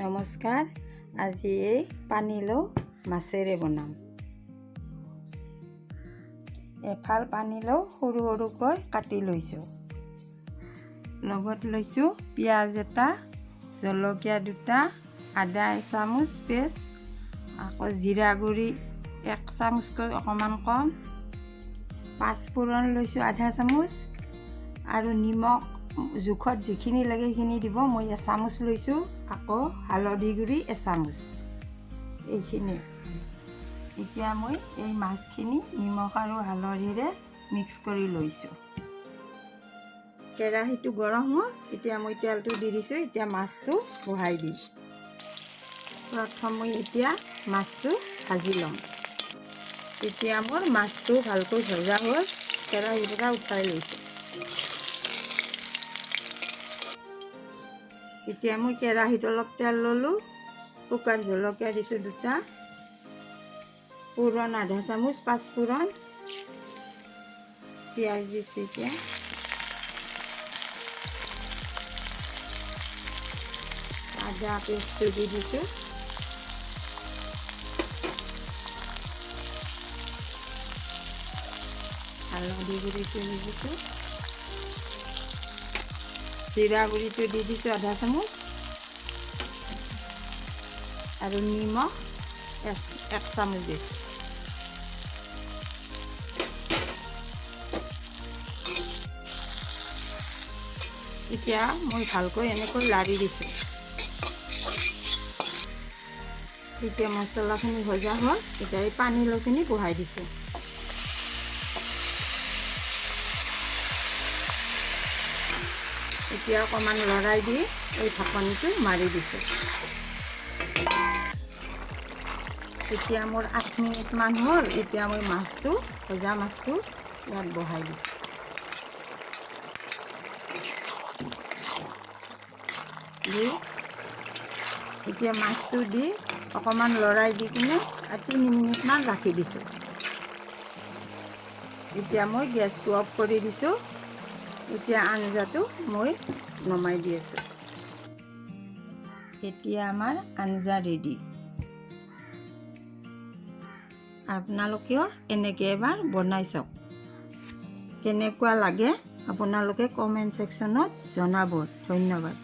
নমস্কাৰ। আজি এই পানীলাও মাছেৰে বনাম। এফাল পানীলাও সৰু সৰুকৈ কাটি লৈছোঁ। লগত লৈছোঁ পিঁয়াজ এটা, জলকীয়া দুটা, আদা এচামুচ পেষ্ট, আকৌ জিৰা গুড়ি 1 চামুচকৈ অকণমান কম, পাঁচফোৰণ লৈছোঁ আধা চামুচ আৰু নিমখ জোখত যিখিনি লাগে সেইখিনি দিব। মই এচামুচ লৈছোঁ। আকৌ হালধি গুড়ি এচামুচ। এইখিনি এতিয়া মই এই মাছখিনি নিমখ আৰু হালধিৰে মিক্স কৰি লৈছোঁ। কেৰাহীটো গৰম হ'ল, এতিয়া মই তেলটো দি দিছোঁ। এতিয়া মাছটো বহাই দিম। প্ৰথম মই এতিয়া মাছটো ভাজি ল'ম। এতিয়া মোৰ মাছটো ভালকৈ ভজা হ'ল, কেৰাহীৰ পৰা উঠাই লৈছোঁ। এতিয়া মই কেৰাহীত অলপ তেল ল'লোঁ, শুকান জলকীয়া দিছোঁ 2টা, ফুৰণ আধা চামুচ, পাঁচফোৰণ, পিঁয়াজ দিছোঁ, এতিয়া আদা পেষ্টটো দি দিছোঁ, হালধি গুড়িটো দি দিছোঁ, জিৰা গুড়িটো দি দিছোঁ আধা চামুচ আৰু নিমখ 1 চামুচ দিছোঁ। এতিয়া মই ভালকৈ এনেকৈ লাৰি দিছোঁ। এতিয়া মছলাখিনি ভজা হ'ল, এতিয়া এই পানীলাওখিনি বহাই দিছোঁ। এতিয়া অকণমান লৰাই দি এই ঢাকনিটো মাৰি দিছোঁ। এতিয়া মোৰ 8 মিনিটমান হ'ল। এতিয়া মই মাছটো, ভজা মাছটো ইয়াত বহাই দিছোঁ। এতিয়া মাছটো দি অকণমান লৰাই দি কিনে 3 মিনিটমান ৰাখি দিছোঁ। এতিয়া মই গেছটো অফ কৰি দিছোঁ। এতিয়া আঞ্জাটো মই নমাই দি আছোঁ। এতিয়া আমাৰ আঞ্জা ৰেডি। আপোনালোকেও এনেকৈ এবাৰ বনাই চাওক। কেনেকুৱা লাগে আপোনালোকে কমেণ্ট ছেকশ্যনত জনাব। ধন্যবাদ।